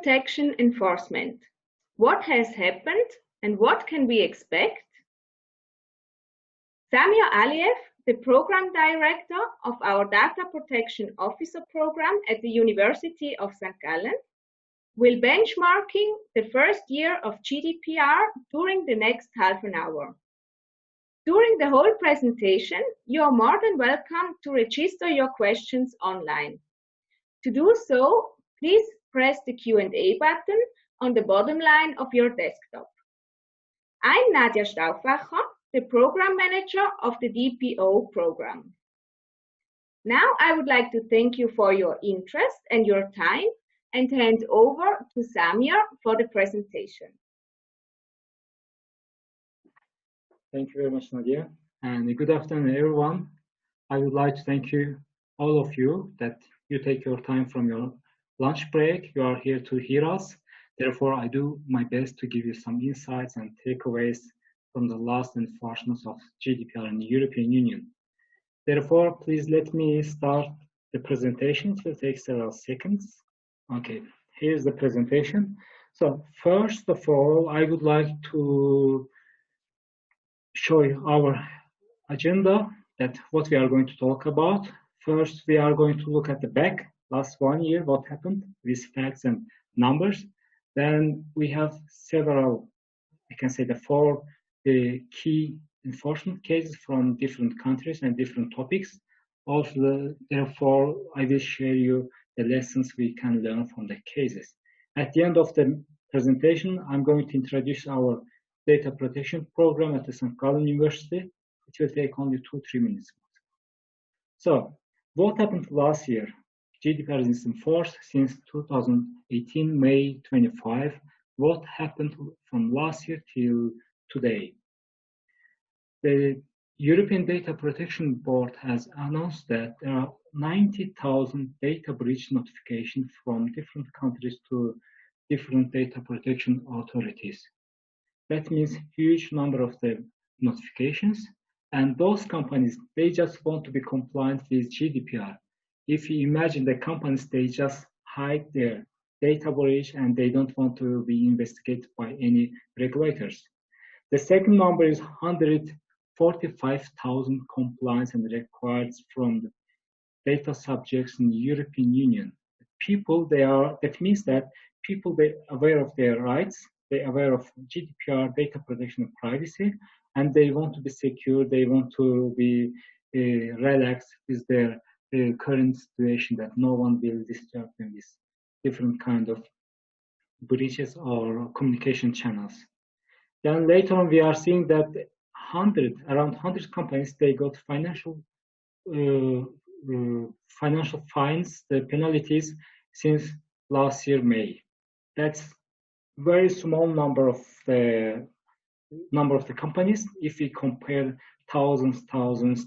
protection enforcement. What has happened and what can we expect? Samir Aliyev, the Program Director of our Data Protection Officer Program at the University of St. Gallen, will benchmarking the first year of GDPR during the next half an hour. During the whole presentation, you are more than welcome to register your questions online. To do so, please press the Q&A button on the bottom line of your desktop. I'm Nadia Stauffacher, the Program Manager of the DPO program. Now I would like to thank you for your interest and your time and hand over to Samir for the presentation. Thank you very much, Nadia, and good afternoon, everyone. I would like to thank you, all of you, that you take your time from your lunch break. You are here to hear us. Therefore, I do my best to give you some insights and takeaways from the last enforcements of GDPR in the European Union. Therefore, please let me start the presentation. It will take several seconds. Okay, here's the presentation. So first of all, I would like to show you our agenda, that what we are going to talk about. First, we are going to look at the back, last 1 year, what happened with facts and numbers. Then we have several, I can say the 4 key enforcement cases from different countries and different topics. Also, therefore, I will share you the lessons we can learn from the cases. At the end of the presentation, I'm going to introduce our data protection program at the St. Gallen University. It will take only 2-3 minutes. So, what happened last year? GDPR is in force since 2018, May 25. What happened from last year till today? The European Data Protection Board has announced that there are 90,000 data breach notifications from different countries to different data protection authorities. That means huge number of the notifications, and those companies, they just want to be compliant with GDPR. If you imagine the companies, they just hide their data breach and they don't want to be investigated by any regulators. The second number is 145,000 compliance and requirements from the data subjects in the European Union. People, that means that people, they're aware of their rights, they're aware of GDPR, data protection and privacy, and they want to be secure, they want to be relaxed with their current situation, that no one will disturb them with different kind of breaches or communication channels. Then later on, we are seeing that around 100 companies, they got financial fines, the penalties, since last year, May. That's very small number of the companies if we compare thousands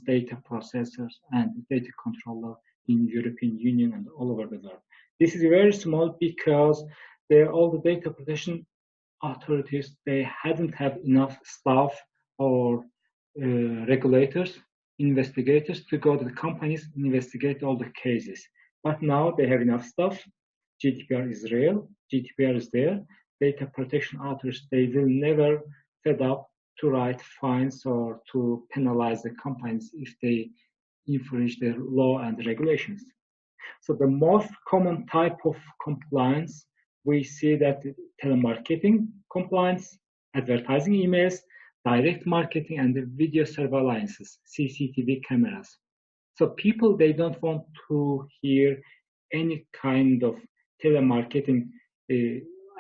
data processors and data controller in European Union and all over the world. This is very small because all the data protection authorities, they hadn't have enough staff or regulators, investigators to go to the companies and investigate all the cases. But now they have enough staff. GDPR is real. GDPR is there. Data protection authorities, they will never fed up to write fines or to penalize the companies if they infringe their law and regulations. So the most common type of compliance, we see that telemarketing compliance, advertising emails, direct marketing, and the video surveillances, CCTV cameras. So people, they don't want to hear any kind of telemarketing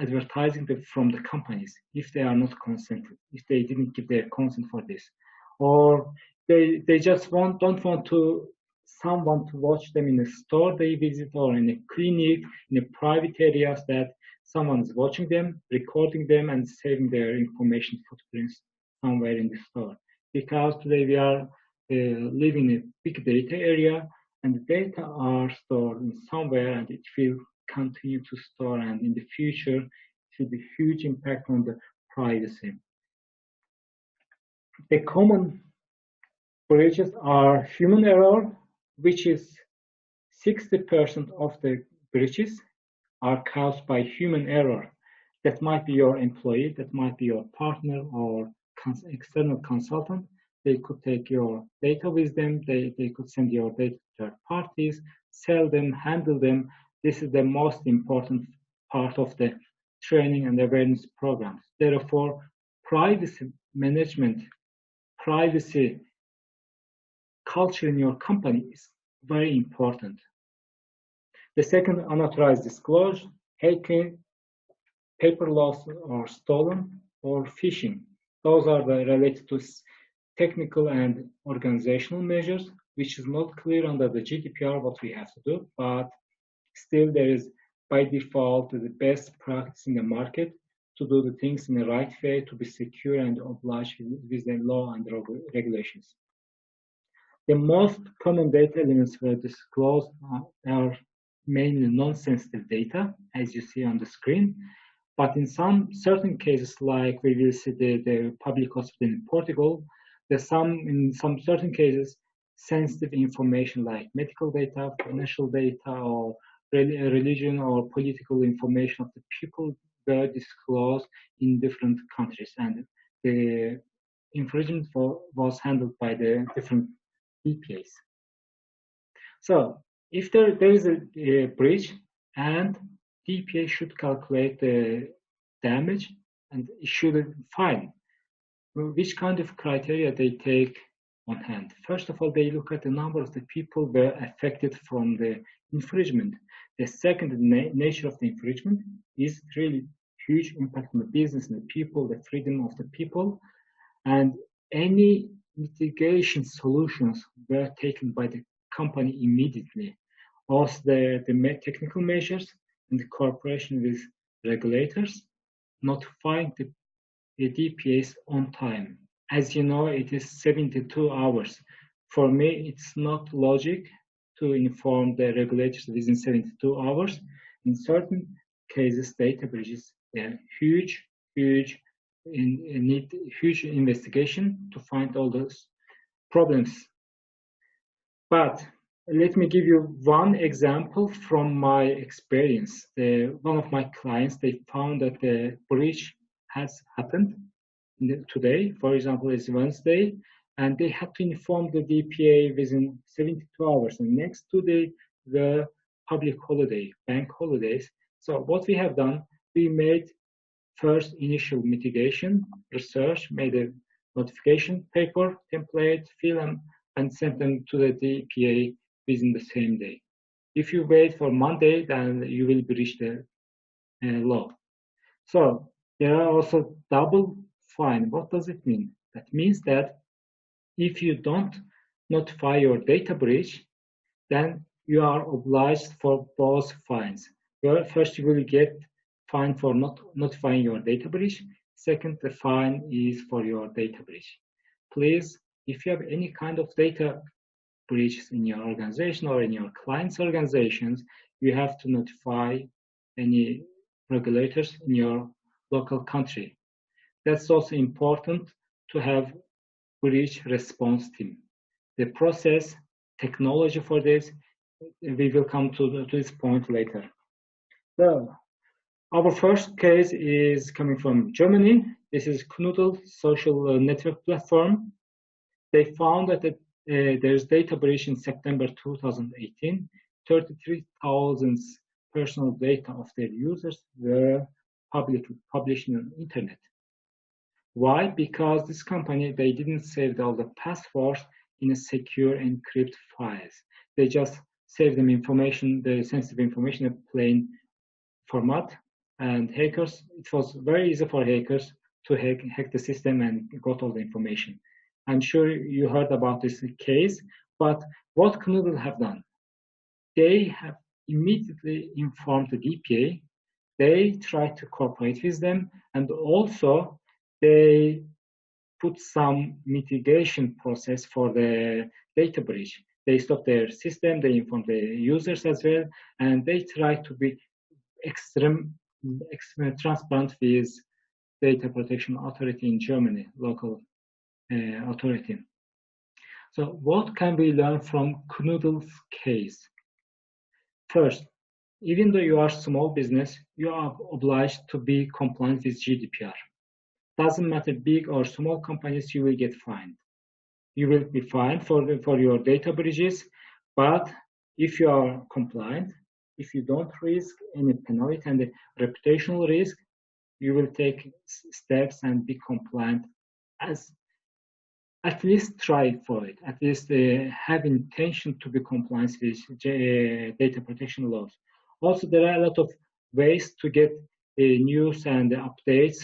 advertising from the companies if they are not consented, if they didn't give their consent for this, or they just don't want to someone to watch them in a store they visit or in a clinic, in a private areas, that someone is watching them, recording them, and saving their information footprints somewhere in the store. Because today we are living in a big data area, and the data are stored in somewhere, and it will continue to store, and in the future it will be huge impact on the privacy. The common breaches are human error, which is 60% of the breaches, are caused by human error. That might be your employee, that might be your partner or external consultant. They could take your data with them, they could send your data to third parties, sell them, handle them. This is the most important part of the training and awareness programs. Therefore, privacy management, privacy culture in your company is very important. The second, unauthorized disclosure, hacking, paper loss or stolen, or phishing. Those are related to technical and organizational measures, which is not clear under the GDPR what we have to do, but still there is by default the best practice in the market to do the things in the right way, to be secure and obliged with the law and regulations. The most common data elements were disclosed are mainly non-sensitive data, as you see on the screen. But in some certain cases, like we will see the public hospital in Portugal, in some certain cases, sensitive information like medical data, financial data, or religion or political information of the people were disclosed in different countries, and the infringement was handled by the different DPAs. So if there is a breach, and DPA should calculate the damage and issue the fine. Which kind of criteria they take on hand? First of all, they look at the number of the people were affected from the infringement. The second, the nature of the infringement is really huge impact on the business and the people, the freedom of the people, and any mitigation solutions were taken by the company immediately. Also, the technical measures and the cooperation with regulators, notifying the DPAs on time. As you know, it is 72 hours. For me, it's not logic to inform the regulators within 72 hours. In certain cases, data breaches are huge need huge investigation to find all those problems. But let me give you one example from my experience. One of my clients, they found that the breach has happened today. For example, it's Wednesday, and they had to inform the DPA within 72 hours. And next 2 days, the public holiday, bank holidays. So what we have done, we made first initial mitigation research, made a notification paper template, fill them, and sent them to the DPA within the same day. If you wait for Monday, then you will breach the law. So there are also double fine. What does it mean? That means that if you don't notify your data breach, then you are obliged for both fines. First, you will get fine for not notifying your data breach. Second, the fine is for your data breach. Please, if you have any kind of data breaches in your organization or in your clients' organizations, you have to notify any regulators in your local country. That's also important to have breach response team. The process, technology for this, we will come to this point later. So, our first case is coming from Germany. This is Knuddels social network platform. They found that there's data breach in September 2018. 33,000 personal data of their users were published on the internet. Why? Because this company, they didn't save all the passwords in a secure encrypted files. They just saved them information, the sensitive information in plain format. And hackers, it was very easy for hackers to hack the system and got all the information. I'm sure you heard about this case, but what Knuddels have done, they have immediately informed the DPA. They tried to cooperate with them, and also they put some mitigation process for the data breach. They stopped their system, they informed the users as well, and they tried to be extremely transparent with data protection authority in Germany, local authority. So what can we learn from Knuddels' case? First, Even though you are a small business, you are obliged to be compliant with GDPR. Doesn't matter big or small companies, you will get fined. You will be fined for your data breaches, but if you are compliant, if you don't risk any penalty and the reputational risk, you will take steps and be compliant, as at least try for it, at least have intention to be compliant with data protection laws. Also, there are a lot of ways to get news and updates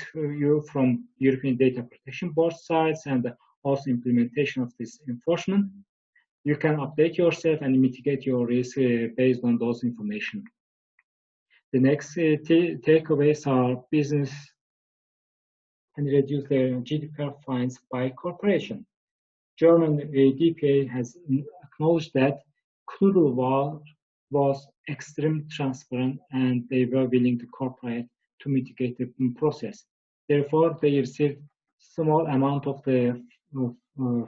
from European Data Protection Board sites and also implementation of this enforcement. You can update yourself and mitigate your risk based on those information. The next takeaways are business and reduce the GDPR fines by corporation. German DPA has acknowledged that Knuddels was extremely transparent and they were willing to cooperate to mitigate the process. Therefore, they received small amount of the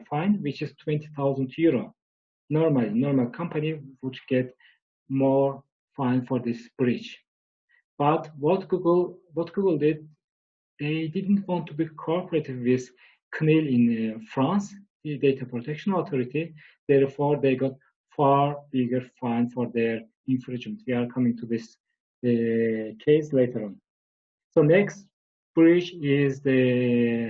fine, which is 20,000 euro. Normal company would get more fine for this breach. But what Google did, they didn't want to be cooperative with CNIL in France, the Data Protection Authority. Therefore, they got far bigger fine for their infringement. We are coming to this case later on. So next breach is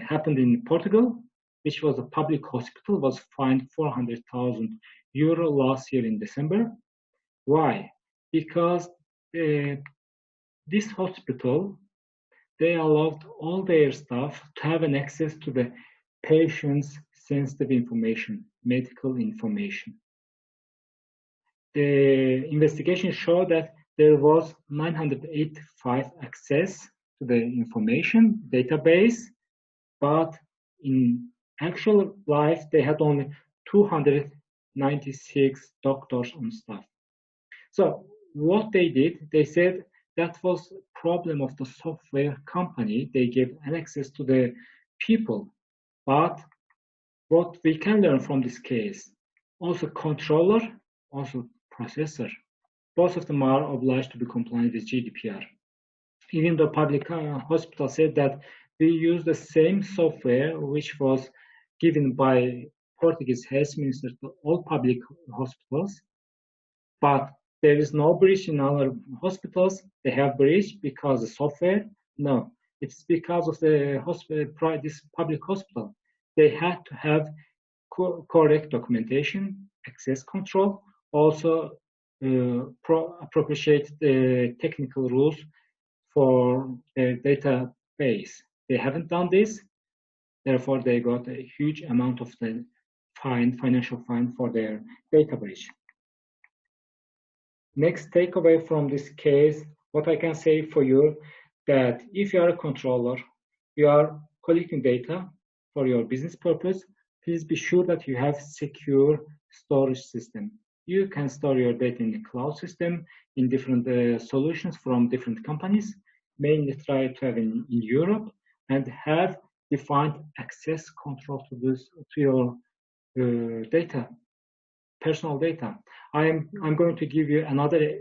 happened in Portugal, which was a public hospital, was fined 400,000 euro last year in December. Why? Because this hospital, they allowed all their staff to have an access to the patient's sensitive information, medical information. The investigation showed that there was 985 access to the information database, but in actual life, they had only 296 doctors on staff. So what they did, they said that was problem of the software company. They gave access to the people. But what we can learn from this case, also controller, also processor, both of them are obliged to be compliant with GDPR. Even though public hospital said that we use the same software which was given by Portuguese health minister to all public hospitals, but there is no breach in our hospitals. They have breach because of the software. No, it's because of the hospital, this public hospital. They had to have correct documentation, access control, also appropriate the technical rules for their database. They haven't done this, therefore they got a huge amount of the financial fine for their data breach. Next takeaway from this case, what I can say for you, that if you are a controller, you are collecting data for your business purpose, please be sure that you have secure storage system. You can store your data in the cloud system, in different solutions from different companies, mainly try to have in Europe, and have defined access control to your data, personal data. I'm going to give you another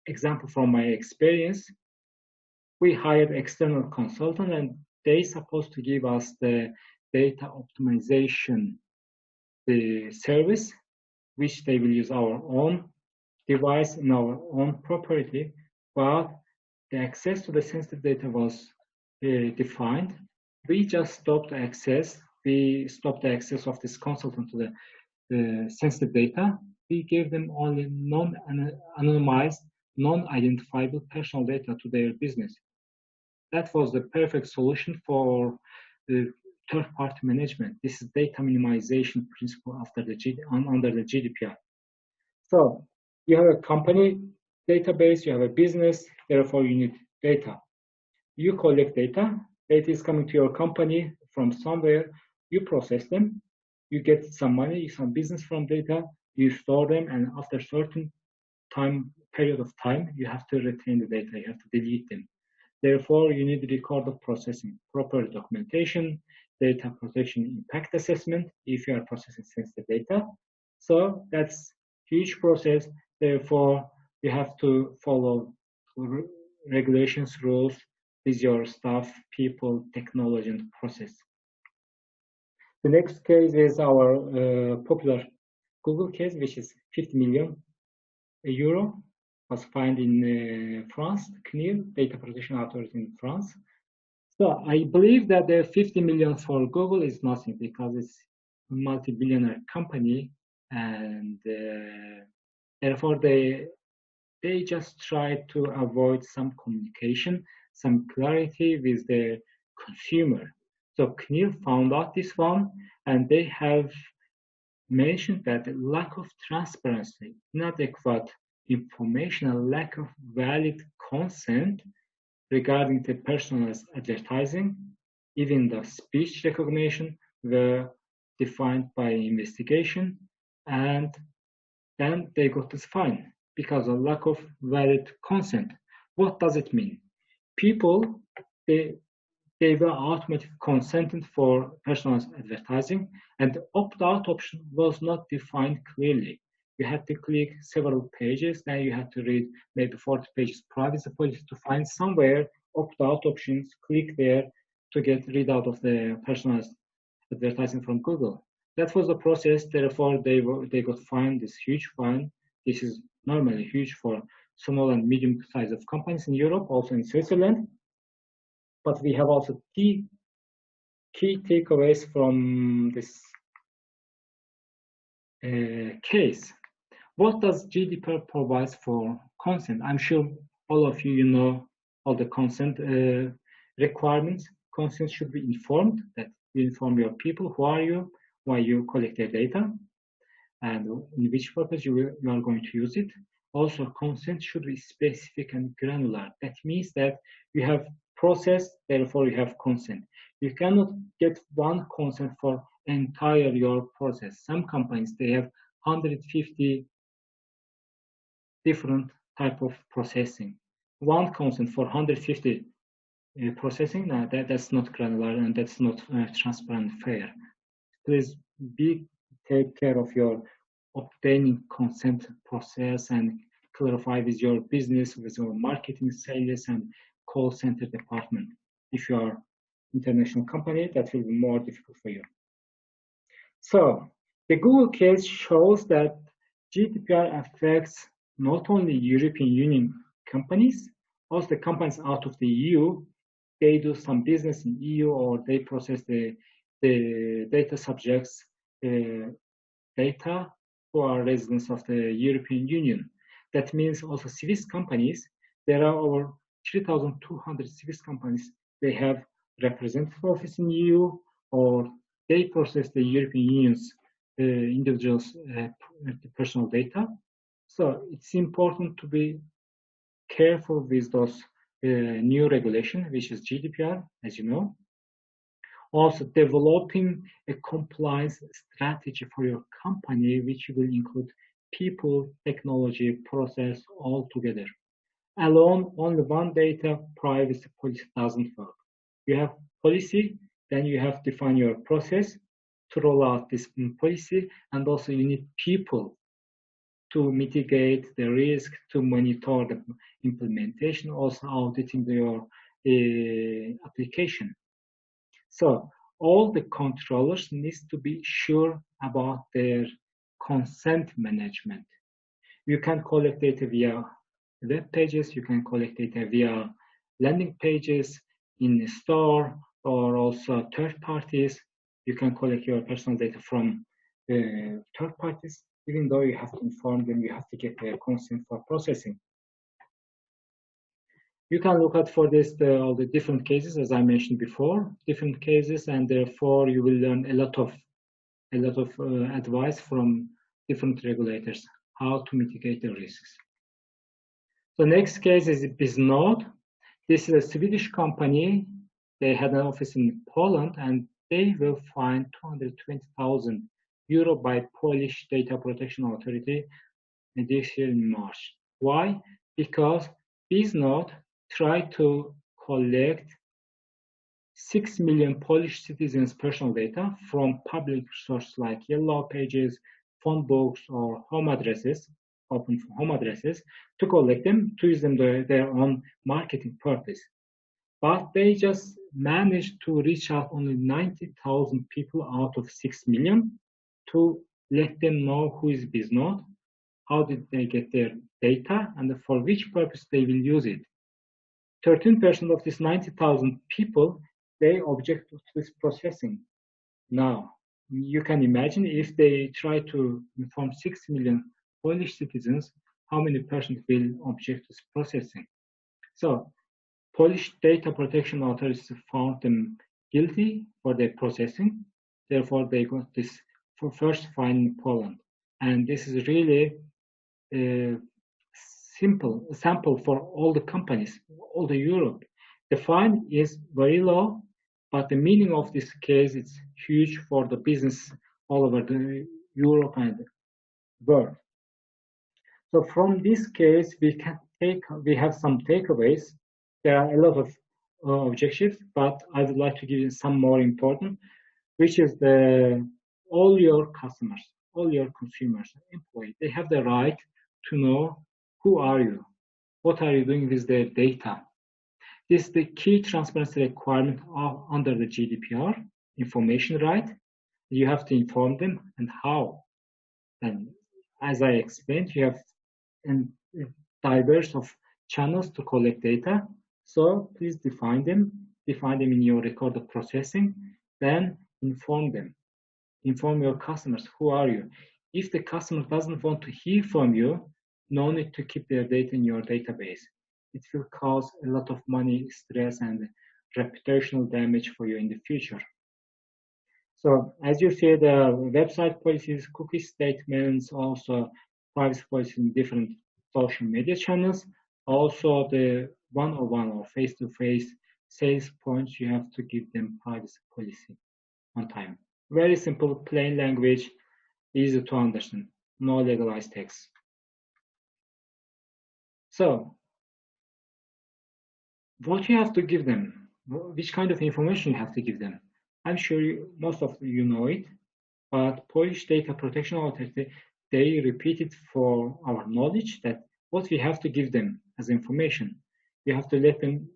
example from my experience. We hired external consultant and they supposed to give us the data optimization service, which they will use our own device in our own property, but the access to the sensitive data was defined. We just stopped access. We stopped the access of this consultant to the sensitive data. We gave them only non-anonymized, non-identifiable personal data to their business. That was the perfect solution for the third-party management. This is data minimization principle under the GDPR. So you have a company database, you have a business, therefore you need data. You collect data. Data is coming to your company from somewhere. You process them. You get some money, some business from data. You store them, and after a certain period of time, you have to retain the data. You have to delete them. Therefore, you need record of processing, proper documentation, data protection impact assessment if you are processing sensitive data. So that's huge process. Therefore, you have to follow regulations, rules with your staff, people, technology, and process. The next case is our popular Google case, which is 50 million euro, was fined in France, CNIL, Data Protection Authority in France. So I believe that the 50 million for Google is nothing because it's a multi-billionaire company, and therefore they just try to avoid some communication, some clarity with the consumer. So CNIL found out this one, and they have mentioned that the lack of transparency, inadequate information, and lack of valid consent regarding the personalized advertising, even the speech recognition, were defined by investigation, and then they got this fine because of lack of valid consent. What does it mean? People, they were automatically consented for personalized advertising, and the opt-out option was not defined clearly. You had to click several pages, then you had to read maybe 40 pages privacy policy to find somewhere opt-out options, click there to get rid out of the personalized advertising from Google. That was the process, therefore they got fined this huge fine. This is normally huge for small and medium size of companies in Europe, also in Switzerland. But we have also key takeaways from this case. What does GDPR provide for consent? I'm sure all of you know all the consent requirements. Consent should be informed, that you inform your people, who are you, why you collect their data, and in which purpose you are going to use it. Also, consent should be specific and granular. That means that you have process, therefore you have consent. You cannot get one consent for entire your process. Some companies, they have 150 different type of processing. One consent for 150 processing, that's not granular and that's not transparent and fair. Please take care of your obtaining consent process and clarify with your business, with your marketing, sales, and call center department. If you are international company, that will be more difficult for you. So the Google case shows that GDPR affects not only European Union companies, also the companies out of the EU. They do some business in EU, or they process the data subjects data who are residents of the European Union. That means also Swiss companies, there are over 3,200 Swiss companies. They have representative office in EU, or they process the European Union's individuals' personal data. So it's important to be careful with those new regulation, which is GDPR, as you know. Also, developing a compliance strategy for your company, which will include people, technology, process, all together. Alone, only one data privacy policy doesn't work. You have policy, then you have to define your process to roll out this policy, and also you need people to mitigate the risk, to monitor the implementation, also auditing your application. So all the controllers need to be sure about their consent management. You can collect data via web pages, you can collect data via landing pages in the store, or also third parties. You can collect your personal data from third parties. Even though you have to inform them, you have to get their consent for processing. You can look at for this all the different cases, as I mentioned before, different cases, and therefore you will learn a lot of advice from different regulators how to mitigate the risks. The next case is Bisnode. This is a Swedish company. They had an office in Poland, and they were fined 220,000 euro by Polish Data Protection Authority this year in March. Why? Because Bisnode tried to collect 6 million Polish citizens' personal data from public sources like yellow pages, phone books, or home addresses. open home addresses to collect them, to use them their own marketing purpose. But they just managed to reach out only 90,000 people out of 6 million to let them know who is Bisnode, how did they get their data, and for which purpose they will use it. 13% of these 90,000 people, they object to this processing. Now, you can imagine if they try to inform 6 million Polish citizens, how many percent will object to this processing? So, Polish data protection authorities found them guilty for their processing. Therefore, they got this first fine in Poland. And this is really a simple sample for all the companies, all the Europe. The fine is very low, but the meaning of this case is huge for the business all over the Europe and world. So from this case, we have some takeaways. There are a lot of objectives, but I would like to give you some more important, which is all your customers, all your consumers, employees, they have the right to know who are you, what are you doing with their data. This is the key transparency requirement under the GDPR, information right. You have to inform them and how. And as I explained, you have diverse of channels to collect data. So please define them in your record of processing, then inform them. Inform your customers, who are you? If the customer doesn't want to hear from you, no need to keep their data in your database. It will cause a lot of money, stress, and reputational damage for you in the future. So as you see, the website policies, cookie statements, also privacy policies in different social media channels, also the one-on-one or face-to-face sales points, you have to give them privacy policy on time. Very simple, plain language, easy to understand, no legalized text. So, what you have to give them, which kind of information you have to give them. I'm sure most of you know it, but Polish Data Protection Authority, they repeat it for our knowledge that what we have to give them as information. We have to let them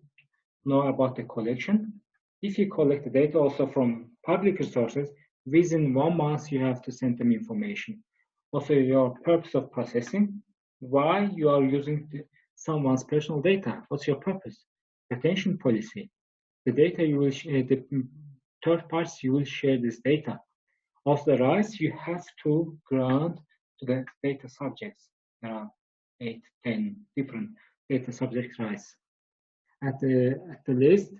know about the collection. If you collect the data also from public resources, within 1 month you have to send them information. Also your purpose of processing, why you are using someone's personal data, what's your purpose? Retention policy, the data you will share, the third parties you will share this data. Of the rights you have to grant to the data subjects. There are 8, 10 different data subject rights. At the list,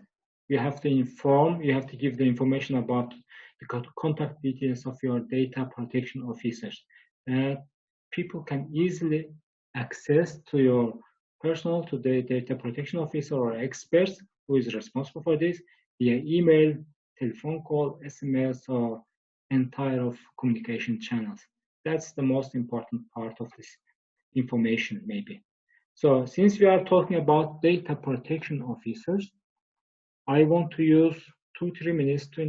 you have to inform, you have to give the information about the contact details of your data protection officers. People can easily access to your personal, to the data protection officer or experts who is responsible for this via email, telephone call, SMS, or entire of communication channels. That's the most important part of this information, maybe. So since we are talking about data protection officers, I want to use 2-3 minutes to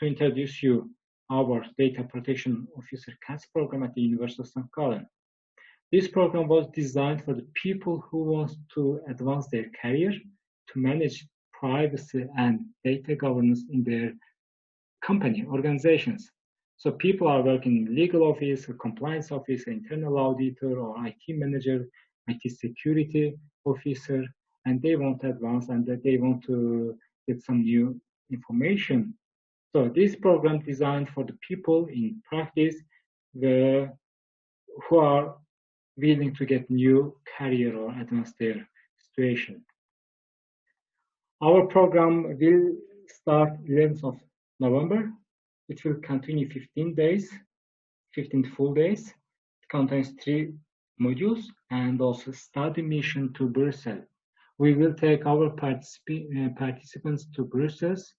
introduce you our data protection officer CAS program at the University of St. Gallen. This program was designed for the people who want to advance their career, to manage privacy and data governance in their company, organizations. So people are working in legal office, compliance office, internal auditor, or IT manager, IT security officer, and they want to advance and they want to get some new information. So this program designed for the people in practice who are willing to get new career or advance their situation. Our program will start 11th of November. It will continue 15 days, 15 full days. It contains 3 modules and also study mission to Brussels. We will take our participants to Brussels,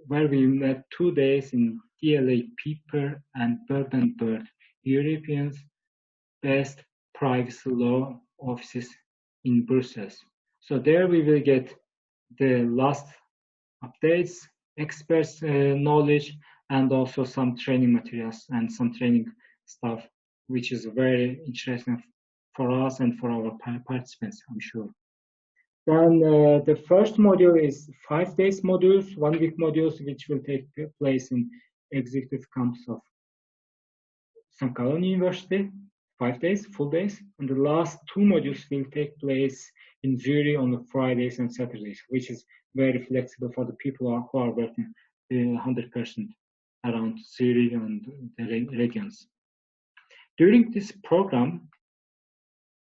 where we met 2 days in DLA Piper and Bird, Europeans best privacy law offices in Brussels. So there we will get the last updates, experts knowledge, and also some training materials and some training stuff which is very interesting for us and for our participants, I'm sure. Then the first module is 5 days modules, 1 week modules, which will take place in executive campus of St. Gallen University, 5 days, full days. And the last 2 modules will take place in Zurich on the Fridays and Saturdays, which is very flexible for the people who are working 100% around Zurich and the regions. During this program,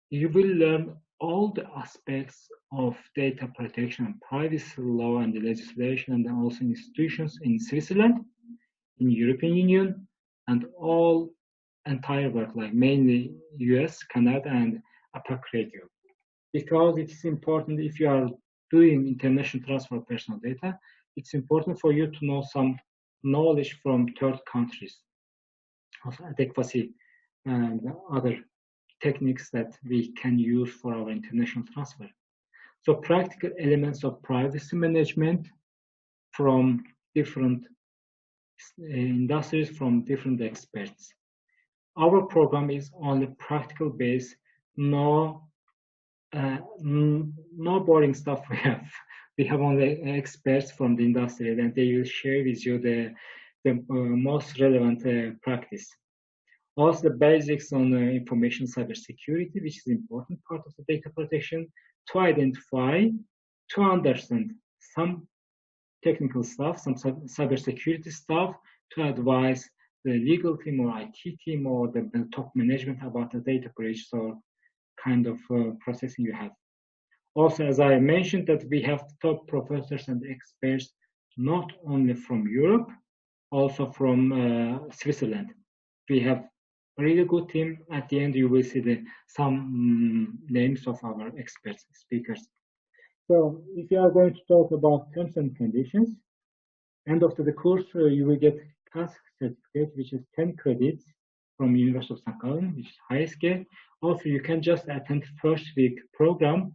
you will learn all the aspects of data protection and privacy law and the legislation and also institutions in Switzerland, in European Union, and all entire work, like mainly US, Canada, and APAC region. Because it is important if you are doing international transfer of personal data, it's important for you to know some knowledge from third countries, also adequacy and other techniques that we can use for our international transfer. So practical elements of privacy management from different industries, from different experts. Our program is on the practical base, no boring stuff we have. We have only experts from the industry, and they will share with you the most relevant practice. Also the basics on information cybersecurity, which is an important part of the data protection, to identify, to understand some technical stuff, some cybersecurity stuff, to advise the legal team or IT team or the top management about the data breach or kind of processing you have. Also, as I mentioned, that we have top professors and experts, not only from Europe, also from Switzerland. We have a really good team. At the end, you will see some names of our experts, speakers. So if you are going to talk about terms and conditions, end of the course, you will get CAS certificate, which is 10 credits from University of St. Gallen, which is high scale. Also, you can just attend first week program.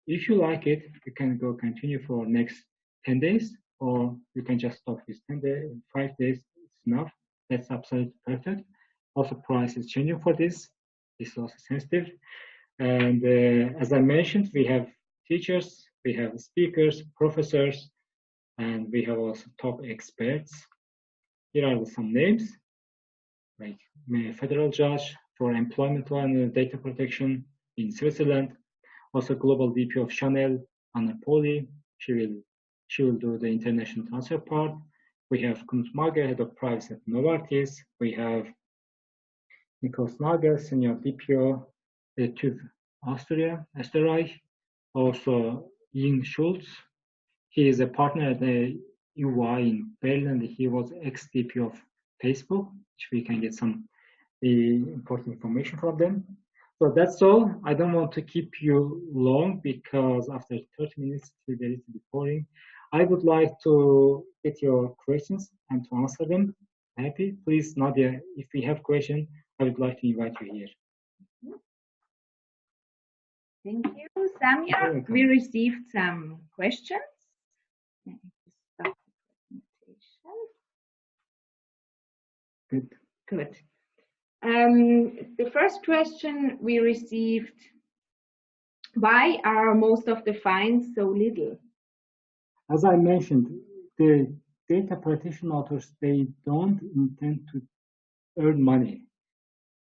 If you like it, you can go continue for next 10 days, or you can just stop with 10 days, 5 days, it's enough. That's absolutely perfect. Also, price is changing for this. This is also sensitive. And as I mentioned, we have teachers, we have speakers, professors, and we have also top experts. Here are some names, like federal judge for employment law and data protection in Switzerland. Also, global DPO of Chanel, Anna Poli. She will do the international transfer part. We have Knut Mager, head of privacy at Novartis. We have Nikos Nager, senior DPO to Austria, Österreich. Also, Ying Schultz. He is a partner at the UI in Berlin. He was ex-DPO of Facebook, which we can get some important information from them. So that's all. I don't want to keep you long because after 30 minutes it's a little bit boring. I would like to get your questions and to answer them. Happy? Please, Nadia, if we have questions, I would like to invite you here. Thank you, Samir. We received some questions. Good. Good. The first question we received, why are most of the fines so little? As I mentioned, the data protection authors, they don't intend to earn money.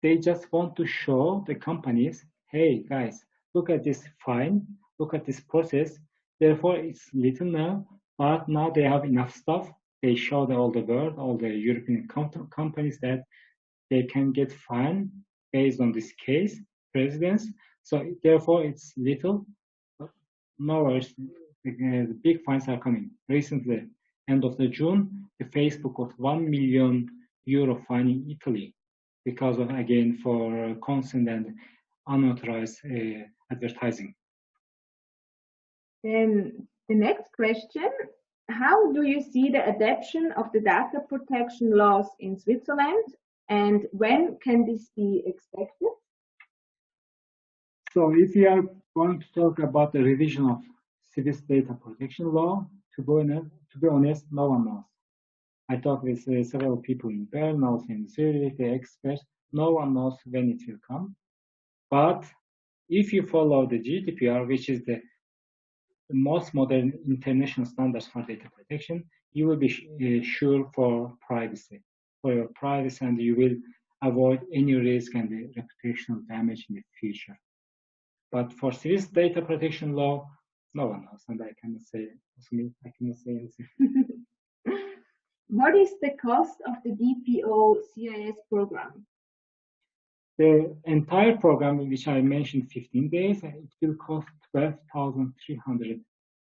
They just want to show the companies, hey guys, look at this fine, look at this process. Therefore, it's little now, but now they have enough stuff. They show all the world, all the European companies that they can get fined based on this case, precedence. So therefore, it's little. Now the big fines are coming. Recently, end of the June, the Facebook got €1 million fine in Italy because of, again, for consent and unauthorized advertising. Then the next question, how do you see the adoption of the data protection laws in Switzerland, and when can this be expected? So if we are going to talk about the revision of Swiss data protection law, to be honest, no one knows. I talked with several people in Bern, also in Zurich, the experts. no one knows when it will come. But if you follow the GDPR, which is the most modern international standards for data protection, you will be sure for your privacy, and you will avoid any risk and the reputational damage in the future. But for Swiss data protection law, no one knows, and I cannot say anything. What is the cost of the DPO-CIS program? The entire program, which I mentioned 15 days, it will cost 12,300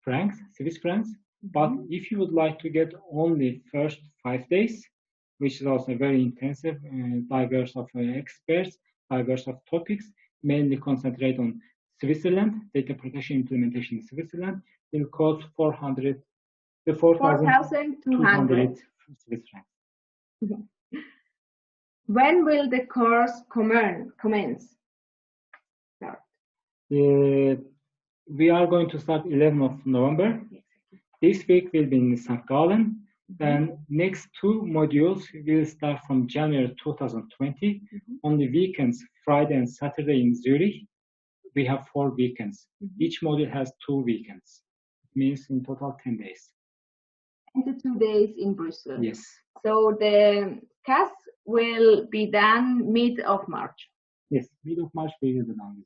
francs, Swiss francs. But if you would like to get only first 5 days, which is also very intensive, diverse of experts, diverse of topics, mainly concentrate on Switzerland, data protection implementation in Switzerland, will cost 4,200 Swiss francs. When will the course commence? We are going to start 11th of November. This week will be in St. Gallen. Then next 2 modules will start from January 2020. On the weekends, Friday and Saturday in Zurich. We have 4 weekends. Each module has 2 weekends. It means in total 10 days. And the 2 days in Brussels. Yes. So the CAS will be done mid of March. Yes, mid of March we will be done.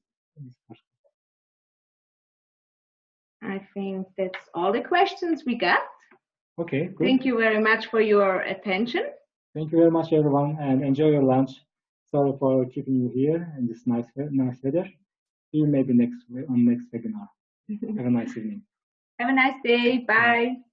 I think that's all the questions we got. Okay, good. Thank you very much for your attention. Thank you very much, everyone, and enjoy your lunch. Sorry for keeping you here in this nice weather. See you maybe next webinar. Have a nice evening. Have a nice day. Bye.